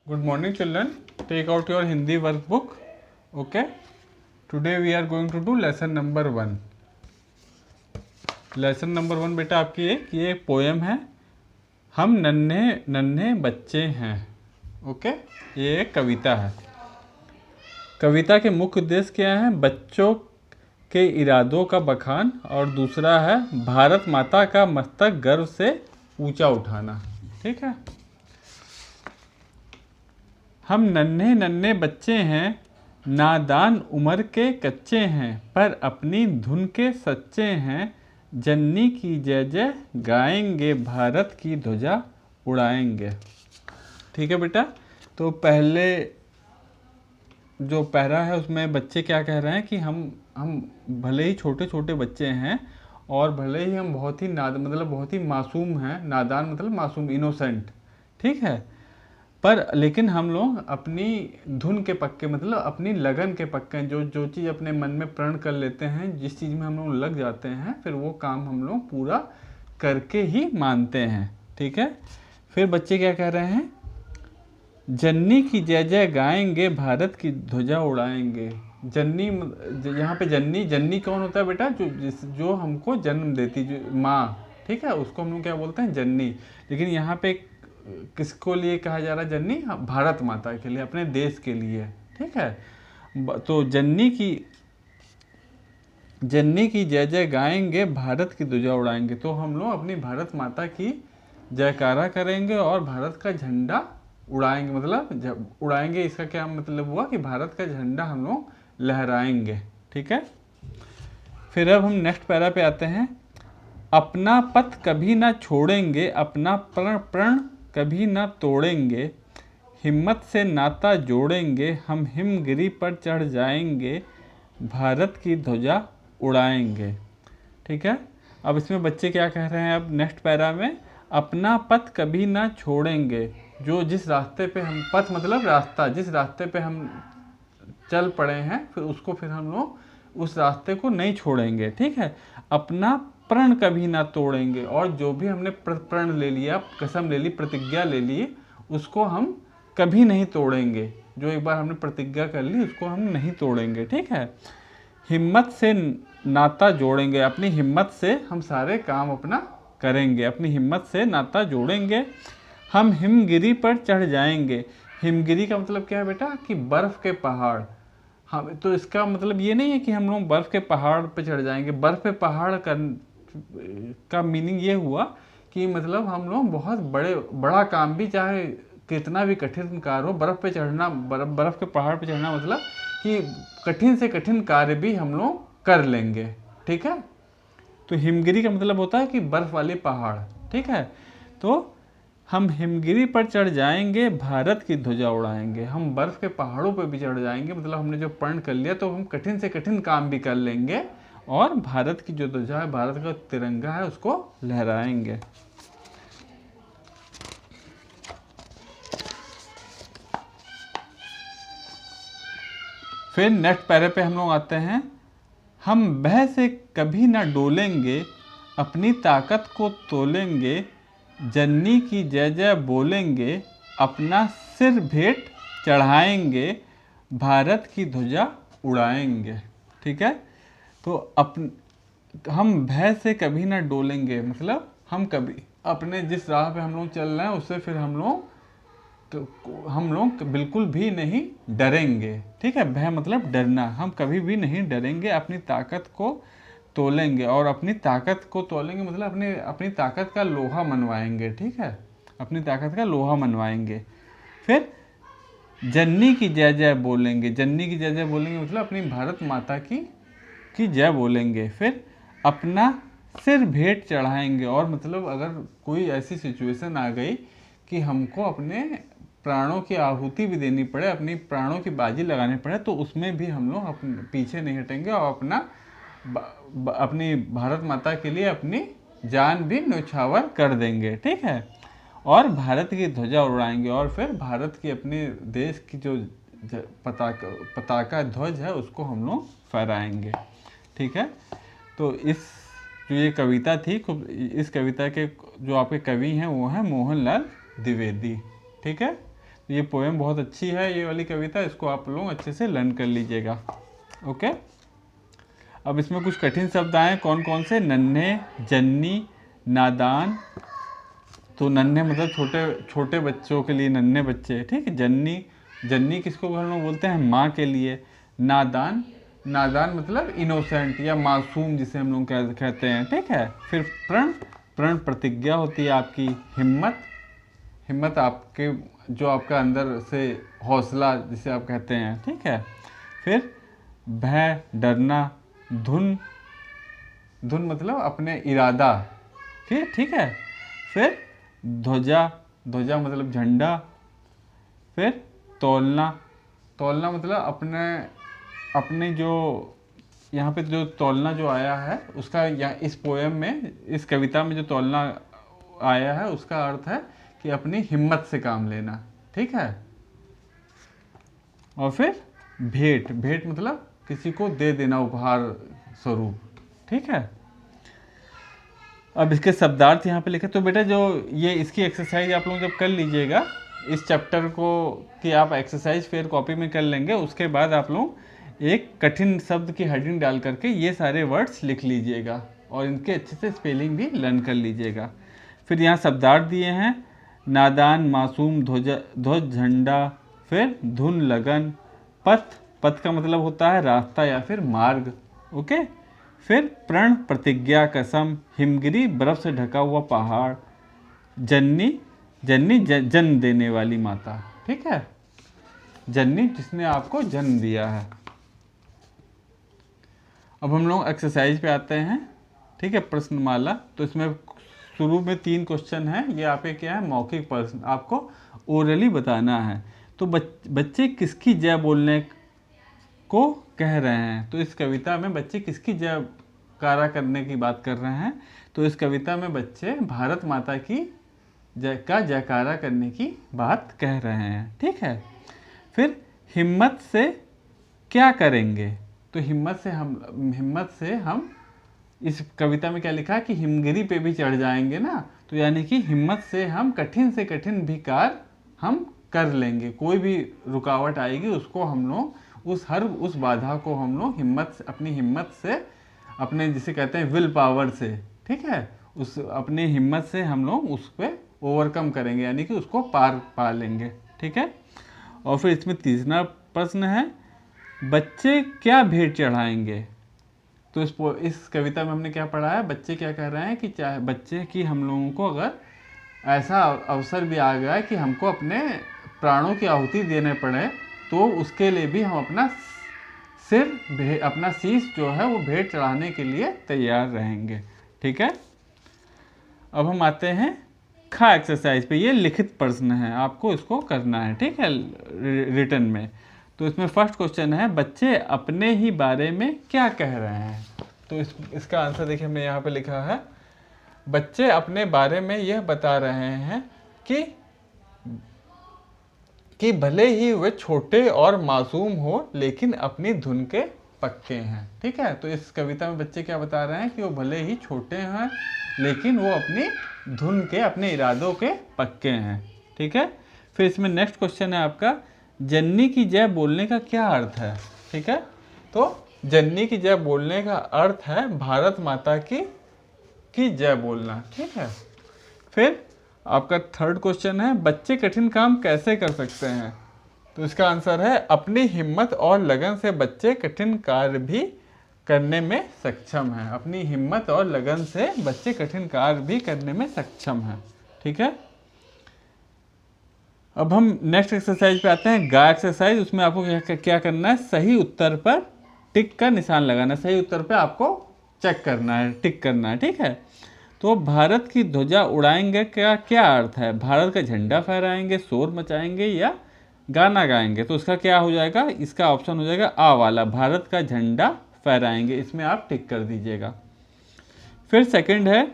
Good morning, children. Take out your Hindi workbook. Okay. Today we are going to do lesson number 1. Lesson number 1 बेटा आपकी ये poem है, हम नन्हे नन्हे बच्चे हैं. ओके, ये एक कविता है. कविता के मुख्य उद्देश्य क्या है? बच्चों के इरादों का बखान, और दूसरा है भारत माता का मस्तक गर्व से ऊंचा उठाना. ठीक है. हम नन्हे नन्हे बच्चे हैं, नादान उम्र के कच्चे हैं, पर अपनी धुन के सच्चे हैं. जननी की जय जय गाएंगे, भारत की ध्वजा उड़ाएंगे. ठीक है बेटा. तो पहले जो पैरा है उसमें बच्चे क्या कह रहे हैं कि हम भले ही छोटे छोटे बच्चे हैं और भले ही हम बहुत ही बहुत ही मासूम हैं. नादान मतलब मासूम, इनोसेंट. ठीक है. पर लेकिन हम लोग अपनी धुन के पक्के, मतलब अपनी लगन के पक्के हैं. जो चीज़ अपने मन में प्रण कर लेते हैं, जिस चीज़ में हम लोग लग जाते हैं, फिर वो काम हम लोग पूरा करके ही मानते हैं. ठीक है. फिर बच्चे क्या कह रहे हैं? जननी की जय जय गाएंगे, भारत की ध्वजा उड़ाएंगे. जननी, यहाँ पे जननी कौन होता है बेटा? जो हमको जन्म देती, जो माँ. ठीक है, उसको हम लोग क्या बोलते हैं? जननी. लेकिन यहाँ पे किसको लिए कहा जा रहा है जननी? भारत माता के लिए, अपने देश के लिए. ठीक है. तो जननी की जय जय गाएंगे, भारत की ध्वजा उड़ाएंगे. तो हम लोग अपनी भारत माता की जयकारा करेंगे और भारत का झंडा उड़ाएंगे. मतलब उड़ाएंगे, इसका क्या मतलब हुआ कि भारत का झंडा हम लोग लहराएंगे. ठीक है. फिर अब हम नेक्स्ट पैरा पे आते हैं. अपना पथ कभी ना छोड़ेंगे, अपना प्रण कभी ना तोड़ेंगे, हिम्मत से नाता जोड़ेंगे, हम हिमगिरी पर चढ़ जाएंगे, भारत की ध्वजा उड़ाएंगे. ठीक है. अब इसमें बच्चे क्या कह रहे हैं? अब नेक्स्ट पैरा में, अपना पथ कभी ना छोड़ेंगे. जिस रास्ते पे हम, पथ मतलब रास्ता, जिस रास्ते पे हम चल पड़े हैं, फिर हम लोग उस रास्ते को नहीं छोड़ेंगे. ठीक है. अपना प्रण कभी ना तोड़ेंगे, और जो भी हमने प्रण ले लिया, कसम ले ली, प्रतिज्ञा ले ली, उसको हम कभी नहीं तोड़ेंगे. जो एक बार हमने प्रतिज्ञा कर ली, उसको हम नहीं तोड़ेंगे. ठीक है. हिम्मत से नाता जोड़ेंगे, अपनी हिम्मत से हम सारे काम अपना करेंगे, अपनी हिम्मत से नाता जोड़ेंगे. हम हिमगिरी पर चढ़ जाएंगे. हिमगिरी का मतलब क्या है बेटा? कि बर्फ़ के पहाड़. हम तो इसका मतलब ये नहीं है कि हम लोग बर्फ़ के पहाड़ पे चढ़ जाएंगे. बर्फ़ पे पहाड़ का मीनिंग ये हुआ कि मतलब हम लोग बहुत बड़ा काम भी, चाहे कितना भी कठिन कार्य हो, बर्फ़ पे चढ़ना, बर्फ़ के पहाड़ पे चढ़ना, मतलब कि कठिन से कठिन कार्य भी हम लोग कर लेंगे. ठीक है. तो हिमगिरी का मतलब होता है कि बर्फ़ वाले पहाड़. ठीक है. तो हम हिमगिरी पर चढ़ जाएंगे, भारत की ध्वजा उड़ाएंगे. हम बर्फ़ के पहाड़ों पर भी चढ़ जाएंगे, मतलब हमने जो प्रण कर लिया, तो हम कठिन से कठिन काम भी कर लेंगे और भारत की जो ध्वजा है, भारत का तिरंगा है, उसको लहराएंगे. फिर नेक्स्ट पैरे पे हम लोग आते हैं. हम भय से कभी ना डोलेंगे, अपनी ताकत को तोलेंगे, जननी की जय जय बोलेंगे, अपना सिर भेंट चढ़ाएंगे, भारत की ध्वजा उड़ाएंगे. ठीक है. तो हम भय से कभी ना डोलेंगे, मतलब हम कभी अपने जिस राह पे हम लोग चल रहे हैं, उससे फिर हम लोग बिल्कुल भी नहीं डरेंगे. ठीक है. भय मतलब डरना. हम कभी भी नहीं डरेंगे, अपनी ताकत को तोलेंगे, और अपनी ताकत को तोलेंगे मतलब अपनी ताकत का लोहा मनवाएंगे. ठीक है. अपनी ताकत का लोहा मनवाएंगे. फिर जननी की जय जय बोलेंगे. जननी की जय जय बोलेंगे मतलब अपनी भारत माता की जय बोलेंगे. फिर अपना सिर भेंट चढ़ाएंगे, और मतलब अगर कोई ऐसी सिचुएशन आ गई कि हमको अपने प्राणों की आहुति भी देनी पड़े, अपनी प्राणों की बाजी लगानी पड़े, तो उसमें भी हम लोग अपने पीछे नहीं हटेंगे और अपनी भारत माता के लिए अपनी जान भी न्यौछावर कर देंगे. ठीक है. और भारत की ध्वजा उड़ाएंगे, और फिर भारत की, अपने देश की जो पताका ध्वज है, उसको हम लोग फहराएंगे. ठीक है. तो जो ये कविता थी, इस कविता के जो आपके कवि हैं वो हैं मोहनलाल द्विवेदी. ठीक है. तो ये पोएम बहुत अच्छी है, ये वाली कविता, इसको आप लोग अच्छे से लर्न कर लीजिएगा। ओके, अब इसमें कुछ कठिन शब्द आए, कौन कौन से? नन्हे, जन्नी, नादान। तो नन्हे मतलब छोटे छोटे बच्चों के लिए, नन्हे बच्चे, ठीक है। जन्नी, जन्नी किसको हम लोग बोलते हैं? माँ के लिए। नादान, नादान मतलब इनोसेंट या मासूम जिसे हम लोग कहते हैं, ठीक है। फिर प्रण, प्रण प्रतिज्ञा होती है आपकी। हिम्मत, हिम्मत आपके जो आपका अंदर से हौसला जिसे आप कहते हैं, ठीक है। फिर भय, डरना। धुन, धुन मतलब अपने इरादा, ठीक है। फिर ध्वजा, ध्वजा मतलब झंडा। फिर तौलना, तौलना मतलब अपने अपने जो यहाँ पे जो तौलना जो आया है उसका, यहाँ इस पोएम में, इस कविता में जो तौलना आया है उसका अर्थ है कि अपनी हिम्मत से काम लेना, ठीक है। और फिर भेंट, भेंट मतलब किसी को दे देना उपहार स्वरूप, ठीक है। अब इसके शब्दार्थ यहाँ पे लिखे। तो बेटा जो ये इसकी एक्सरसाइज आप लोग जब कर लीजिएगा, इस चैप्टर को कि आप एक्सरसाइज फिर कॉपी में कर लेंगे, उसके बाद आप लोग एक कठिन शब्द की हेडिंग डाल करके ये सारे वर्ड्स लिख लीजिएगा और इनके अच्छे से स्पेलिंग भी लर्न कर लीजिएगा। फिर यहाँ शब्दार्थ दिए हैं, नादान, मासूम, ध्वज, झंडा। फिर धुन, लगन। पथ, पथ का मतलब होता है रास्ता या फिर मार्ग, ओके। फिर प्रण, प्रतिज्ञा, कसम। हिमगिरी, बर्फ से ढका हुआ पहाड़। जन्नी, जन्नी जन्म देने वाली माता, ठीक है। जन्नी जिसने आपको जन्म दिया है। अब हम लोग एक्सरसाइज पे आते हैं, ठीक है। प्रश्नमाला, तो इसमें शुरू में 3 क्वेश्चन है। ये आपके क्या है? मौखिक प्रश्न, आपको ओरली बताना है। तो बच्चे किसकी जय बोलने को कह रहे हैं? तो इस कविता में बच्चे किसकी जयकारा करने की बात कर रहे हैं? तो इस कविता में बच्चे भारत माता की जयकारा करने की बात कह रहे हैं, ठीक है। फिर हिम्मत से क्या करेंगे? तो हिम्मत से हम इस कविता में क्या लिखा है कि हिमगिरी पे भी चढ़ जाएंगे ना, तो यानी कि हिम्मत से हम कठिन से कठिन भी कार्य हम कर लेंगे। कोई भी रुकावट आएगी उसको हम लोग उस बाधा को हम लोग अपनी हिम्मत से, अपने जिसे कहते हैं विल पावर से, ठीक है, उस अपनी हिम्मत से हम लोग उस पर ओवरकम करेंगे, यानी कि उसको पार पा लेंगे, ठीक है। और फिर इसमें तीसरा प्रश्न है, बच्चे क्या भेंट चढ़ाएंगे? तो इस कविता में हमने क्या पढ़ा है? बच्चे क्या कह रहे हैं कि चाहे बच्चे की हम लोगों को अगर ऐसा अवसर भी आ गया है कि हमको अपने प्राणों की आहुति देने पड़े, तो उसके लिए भी हम अपना शीश जो है वो भेंट चढ़ाने के लिए तैयार रहेंगे, ठीक है। अब हम आते हैं खा एक्सरसाइज पे। ये लिखित प्रश्न है, आपको इसको करना है, ठीक है, रिटन में। तो इसमें फर्स्ट क्वेश्चन है, बच्चे अपने ही बारे में क्या कह रहे हैं? तो इसका आंसर देखिए, हमने यहाँ पे लिखा है, बच्चे अपने बारे में यह बता रहे हैं कि भले ही वे छोटे और मासूम हो, लेकिन अपनी धुन के पक्के हैं, ठीक है। तो इस कविता में बच्चे क्या बता रहे हैं कि वो भले ही छोटे हैं, लेकिन वो अपनी धुन के, अपने इरादों के पक्के हैं, ठीक है। फिर इसमें नेक्स्ट क्वेश्चन है आपका, जन्नी की जय बोलने का क्या अर्थ है? ठीक है, तो जन्नी की जय बोलने का अर्थ है भारत माता की जय बोलना, ठीक है। फिर आपका थर्ड क्वेश्चन है, बच्चे कठिन काम कैसे कर सकते हैं? तो इसका आंसर है, अपनी हिम्मत और लगन से बच्चे कठिन कार्य भी करने में सक्षम हैं। अपनी हिम्मत और लगन से बच्चे कठिन कार्य भी करने में सक्षम हैं, ठीक है। अब हम नेक्स्ट एक्सरसाइज पे आते हैं, गा एक्सरसाइज। उसमें आपको क्या करना है? सही उत्तर पर टिक का निशान लगाना है। सही उत्तर पे आपको चेक करना है, टिक करना है, ठीक है। तो भारत की ध्वजा उड़ाएंगे का क्या अर्थ है? भारत का झंडा फहराएंगे, शोर मचाएंगे या गाना गाएंगे? तो उसका क्या हो जाएगा? इसका ऑप्शन हो जाएगा आ वाला, भारत का झंडा फहराएंगे। इसमें आप टिक कर दीजिएगा। फिर सेकंड है,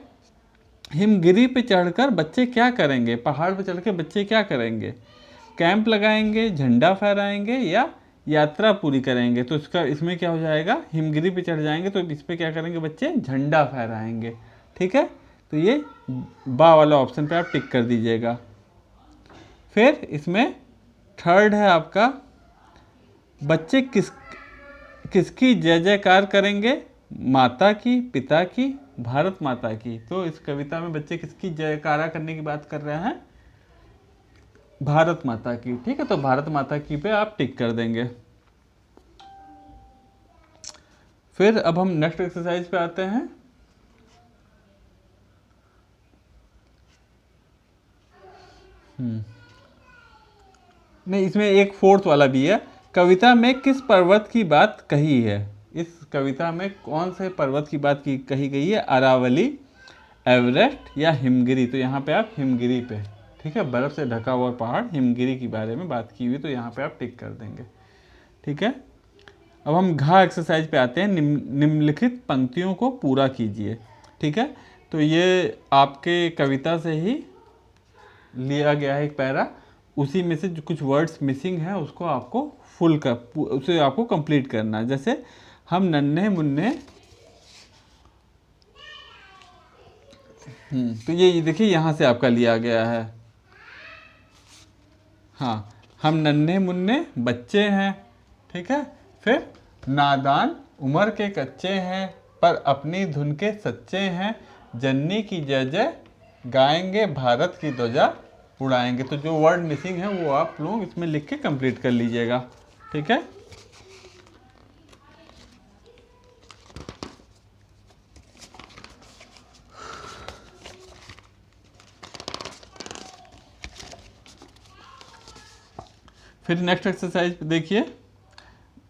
हिमगिरी पे चढ़कर बच्चे क्या करेंगे? पहाड़ पे चढ़ के बच्चे क्या करेंगे? कैंप लगाएंगे, झंडा फहराएंगे या यात्रा पूरी करेंगे? तो इसमें क्या हो जाएगा? हिमगिरी पे चढ़ जाएंगे तो इस पर क्या करेंगे बच्चे? झंडा फहराएंगे, ठीक है। तो ये बा वाला ऑप्शन पे आप टिक कर दीजिएगा। फिर इसमें थर्ड है आपका, बच्चे किसकी जय जयकार करेंगे? माता की, पिता की, भारत माता की। तो इस कविता में बच्चे किसकी जयकारा करने की बात कर रहे हैं? भारत माता की। ठीक है, तो भारत माता की पे आप टिक कर देंगे। फिर अब हम नेक्स्ट एक्सरसाइज पे आते हैं। नहीं, इसमें एक फोर्थ वाला भी है। कविता में किस पर्वत की बात कही है? इस कविता में कौन से पर्वत की बात की कही गई है? अरावली, एवरेस्ट या हिमगिरी? तो यहाँ पे आप हिमगिरी पे, ठीक है, बर्फ से ढका हुआ पहाड़ हिमगिरी के बारे में बात की हुई, तो यहाँ पे आप टिक कर देंगे। ठीक है, अब हम घा एक्सरसाइज पे आते हैं। निम्नलिखित पंक्तियों को पूरा कीजिए। ठीक है, तो ये आपके कविता से ही लिया गया है एक पैरा, उसी में से जो कुछ वर्ड्स मिसिंग हैं उसको आपको उसे आपको कंप्लीट करना है। जैसे हम नन्हे मुन्ने, तो ये देखिए यहाँ से आपका लिया गया है। हाँ, हम नन्हे मुन्ने बच्चे हैं। ठीक है, फिर नादान उम्र के कच्चे हैं, पर अपनी धुन के सच्चे हैं, जननी की जय जय गाएंगे, भारत की ध्वजा उड़ाएंगे। तो जो वर्ड मिसिंग है वो आप लोग इसमें लिख के कंप्लीट कर लीजिएगा। ठीक है, फिर नेक्स्ट एक्सरसाइज देखिए।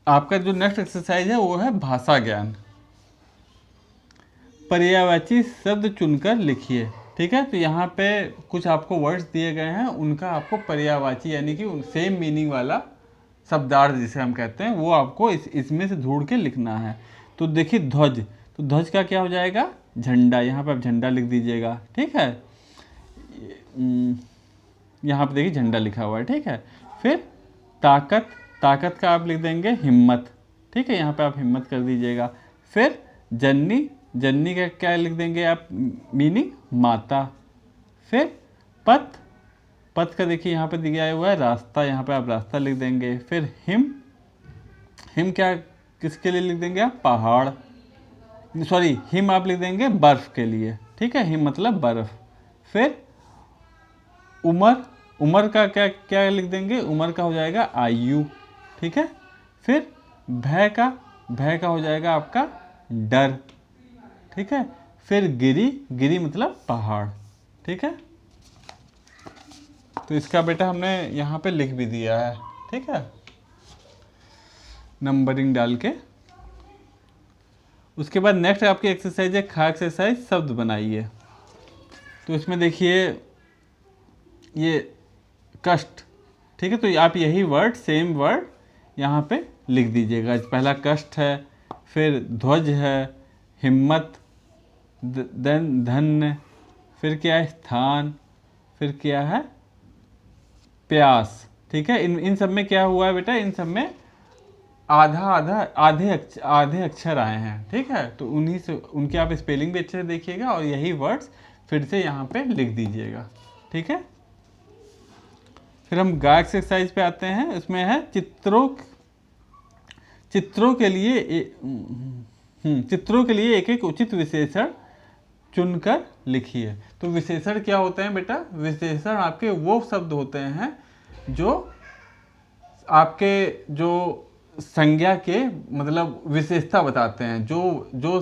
आपका जो नेक्स्ट एक्सरसाइज है वो है भाषा ज्ञान। पर्यायवाची शब्द चुनकर लिखिए। ठीक है, तो यहाँ पे कुछ आपको वर्ड्स दिए गए हैं, उनका आपको पर्यायवाची यानी कि सेम मीनिंग वाला शब्दार्थ जिसे हम कहते हैं वो आपको इसमें से ढूंढ के लिखना है। तो देखिए ध्वज, तो ध्वज का क्या हो जाएगा? झंडा। यहाँ पे आप झंडा लिख दीजिएगा। ठीक है, यहाँ पे देखिए झंडा लिखा हुआ है। ठीक है, फिर ताकत, ताकत का आप लिख देंगे हिम्मत। ठीक है, यहाँ पे आप हिम्मत कर दीजिएगा। फिर जननी, जननी का क्या लिख देंगे आप? मीनिंग माता। फिर पथ, पथ का देखिए यहाँ पे दिया हुआ है रास्ता, यहाँ पे आप रास्ता लिख देंगे। फिर हिम, हिम क्या किसके लिए लिख देंगे आप? पहाड़, सॉरी हिम आप लिख देंगे बर्फ के लिए। ठीक है, हिम मतलब बर्फ। फिर उमर, उमर का क्या क्या लिख देंगे? उमर का हो जाएगा आयु। ठीक है, फिर भय का, भय का हो जाएगा आपका डर। ठीक है, फिर गिरी, गिरी मतलब पहाड़। ठीक है, तो इसका बेटा हमने यहाँ पे लिख भी दिया है। ठीक है, नंबरिंग डाल के। उसके बाद नेक्स्ट आपकी एक्सरसाइज है खा एक्सरसाइज, शब्द बनाइए। तो इसमें देखिए ये कष्ट। ठीक है, तो आप यही वर्ड, सेम वर्ड यहाँ पे लिख दीजिएगा। पहला कष्ट है, फिर ध्वज है, हिम्मत, धन्य, फिर क्या है? स्थान, फिर क्या है? प्यास। ठीक है, इन सब में क्या हुआ है बेटा? इन सब में आधे अक्षर आए हैं। ठीक है, तो उन्हीं से उनके आप स्पेलिंग भी अच्छे से देखिएगा और यही वर्ड्स फिर से यहाँ पे लिख दीजिएगा। ठीक है, फिर हम गा एक्सरसाइज पे आते हैं। इसमें है चित्रों, चित्रों के लिए एक एक उचित विशेषण चुनकर लिखिए। तो विशेषण क्या होते हैं बेटा? विशेषण आपके वो शब्द होते हैं जो आपके जो संज्ञा के मतलब विशेषता बताते हैं। जो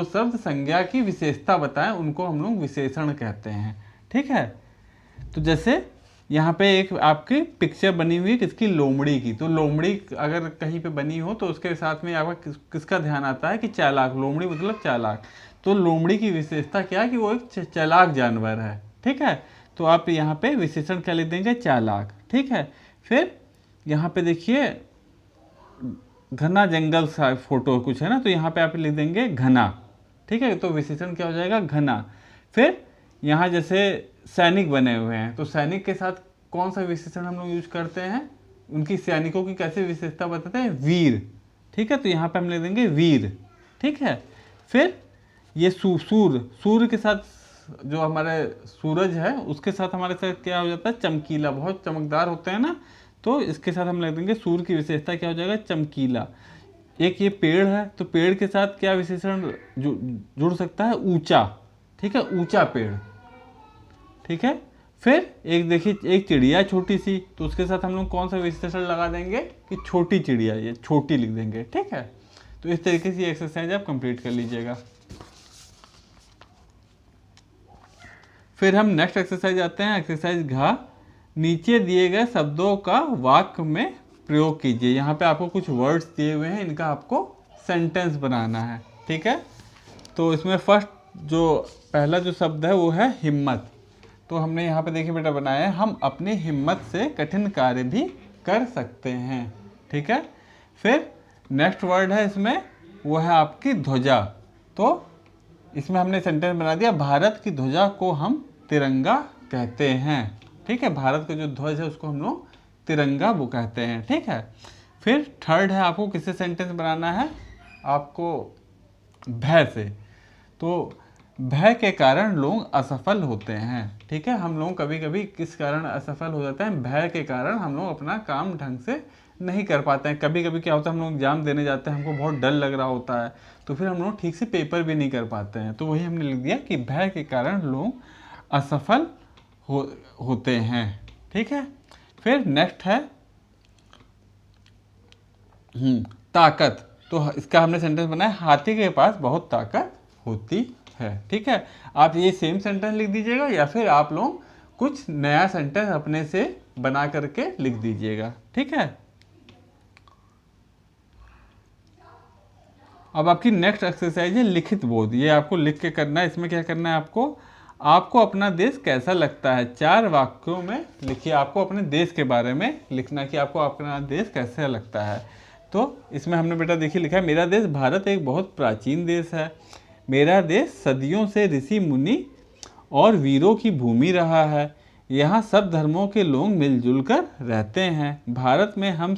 शब्द संज्ञा की विशेषता बताएं उनको हम लोग विशेषण कहते हैं। ठीक है, तो जैसे यहाँ पे एक आपकी पिक्चर बनी हुई है किसकी? लोमड़ी की। तो लोमड़ी अगर कहीं पे बनी हो तो उसके साथ में आपका किसका ध्यान आता है कि चालाक। लोमड़ी मतलब चालाक। तो लोमड़ी की विशेषता क्या है कि वो एक चालाक जानवर है। ठीक है, तो आप यहाँ पे विशेषण क्या लिख देंगे? चालाक। ठीक है, फिर यहाँ पे देखिए घना जंगल सा फोटो कुछ है ना, तो यहाँ पे आप लिख देंगे घना। ठीक है, तो विशेषण क्या हो जाएगा? घना। फिर यहाँ जैसे सैनिक बने हुए हैं, तो सैनिक के साथ कौन सा विशेषण हम लोग यूज करते हैं? उनकी सैनिकों की कैसे विशेषता बताते हैं? वीर। ठीक है, तो यहाँ पे हम लिख देंगे वीर। ठीक है, फिर ये सूर्य, सूर्य के साथ जो हमारे सूरज है उसके साथ हमारे साथ क्या हो जाता है, चमकीला, बहुत चमकदार होते हैं ना, तो इसके साथ हम लिख देंगे सूर्य की विशेषता क्या हो जाएगा, चमकीला। एक ये पेड़ है, तो पेड़ के साथ क्या विशेषण जुड़ सकता है, ऊंचा, ठीक है, ऊंचा पेड़, ठीक है। फिर एक देखिए एक चिड़िया छोटी सी, तो उसके साथ हम लोग कौन सा विशेषण लगा देंगे कि छोटी चिड़िया, ये छोटी लिख देंगे, ठीक है। तो इस तरीके से ये एक्सरसाइज आप कंप्लीट कर लीजिएगा। फिर हम नेक्स्ट एक्सरसाइज आते हैं, एक्सरसाइज घ। नीचे दिए गए शब्दों का वाक्य में प्रयोग कीजिए। यहाँ पे आपको कुछ वर्ड्स दिए हुए हैं, इनका आपको सेंटेंस बनाना है, ठीक है। तो इसमें फर्स्ट जो पहला जो शब्द है वो है हिम्मत। तो हमने यहाँ पे देखिए बेटा बनाया है, हम अपनी हिम्मत से कठिन कार्य भी कर सकते हैं, ठीक है। फिर नेक्स्ट वर्ड है इसमें, वो है आपकी ध्वजा। तो इसमें हमने सेंटेंस बना दिया, भारत की ध्वजा को हम तिरंगा कहते हैं, ठीक है। भारत का जो ध्वज है उसको हम लोग तिरंगा वो कहते हैं, ठीक है। फिर थर्ड है, आपको किससे सेंटेंस बनाना है, आपको भय से। तो भय के कारण लोग असफल होते हैं, ठीक है। हम लोग कभी कभी किस कारण असफल हो जाते हैं, भय के कारण हम लोग अपना काम ढंग से नहीं कर पाते हैं। कभी कभी क्या होता है, हम लोग एग्जाम देने जाते हैं, हमको बहुत डर लग रहा होता है, तो फिर हम लोग ठीक से पेपर भी नहीं कर पाते हैं। तो वही हमने लिख दिया कि भय के कारण लोग असफल होते हैं, ठीक है। फिर नेक्स्ट है ताकत। तो इसका हमने सेंटेंस बनाया, हाथी के पास बहुत ताकत होती है, ठीक है। आप ये सेम सेंटेंस लिख दीजिएगा या फिर आप लोग कुछ नया सेंटेंस अपने से बना करके लिख दीजिएगा, ठीक है। अब आपकी नेक्स्ट एक्सरसाइज है लिखित बोध। ये आपको लिख के करना है। इसमें क्या करना है आपको अपना देश कैसा लगता है, 4 वाक्यों में लिखिए। आपको अपने देश के बारे में लिखना कि आपको अपना देश कैसा लगता है। तो इसमें हमने बेटा देखिए लिखा है, मेरा देश भारत एक बहुत प्राचीन देश है। मेरा देश सदियों से ऋषि मुनि और वीरों की भूमि रहा है। यहाँ सब धर्मों के लोग मिलजुल कर रहते हैं। भारत में हम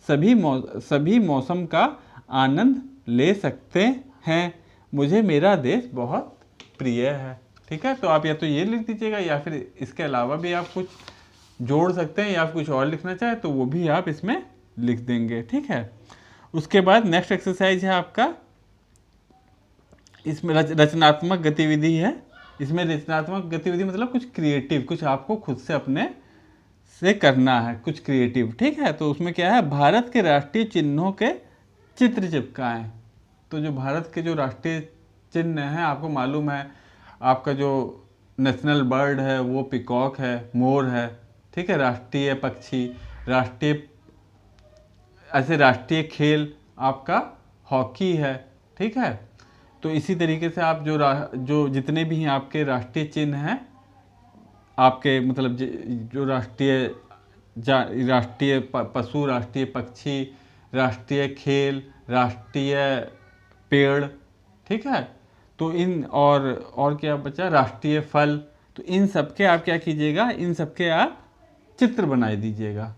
सभी मौसम का आनंद ले सकते हैं। मुझे मेरा देश बहुत प्रिय है, ठीक है। तो आप या तो ये लिख दीजिएगा या फिर इसके अलावा भी आप कुछ जोड़ सकते हैं, या आप कुछ और लिखना चाहें तो वो भी आप इसमें लिख देंगे, ठीक है। उसके बाद नेक्स्ट एक्सरसाइज है आपका, इसमें रचनात्मक गतिविधि है। इसमें रचनात्मक गतिविधि मतलब कुछ क्रिएटिव, कुछ आपको खुद से अपने से करना है, कुछ क्रिएटिव, ठीक है। तो उसमें क्या है, भारत के राष्ट्रीय चिन्हों के चित्र चिपकाएं। तो जो भारत के जो राष्ट्रीय चिन्ह हैं, आपको मालूम है आपका जो नेशनल बर्ड है वो पिकॉक है, मोर है, ठीक है। राष्ट्रीय पक्षी, राष्ट्रीय खेल आपका हॉकी है, ठीक है। तो इसी तरीके से आप जो जितने भी हैं आपके राष्ट्रीय चिन्ह हैं, आपके मतलब जो राष्ट्रीय पशु, राष्ट्रीय पक्षी, राष्ट्रीय खेल, राष्ट्रीय पेड़, ठीक है। तो इन और क्या बचा, राष्ट्रीय फल। तो इन सब के आप क्या कीजिएगा, इन सब के आप चित्र बना दीजिएगा,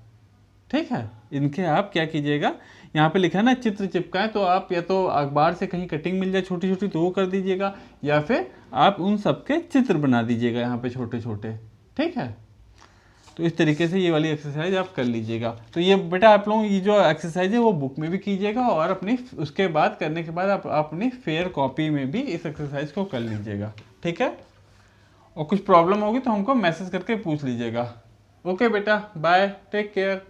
ठीक है। इनके आप क्या कीजिएगा, यहाँ पे लिखा है ना चित्र चिपकाएं, तो आप या तो अखबार से कहीं कटिंग मिल जाए छोटी छोटी तो वो कर दीजिएगा, या फिर आप उन सब के चित्र बना दीजिएगा यहाँ पे छोटे छोटे, ठीक है। तो इस तरीके से ये वाली एक्सरसाइज आप कर लीजिएगा। तो ये बेटा आप लोग ये जो एक्सरसाइज है वो बुक में भी कीजिएगा, और अपनी उसके बाद करने के बाद आप अपनी फेयर कॉपी में भी इस एक्सरसाइज को कर लीजिएगा, ठीक है। और कुछ प्रॉब्लम होगी तो हमको मैसेज करके पूछ लीजिएगा। ओके बेटा, बाय, टेक केयर।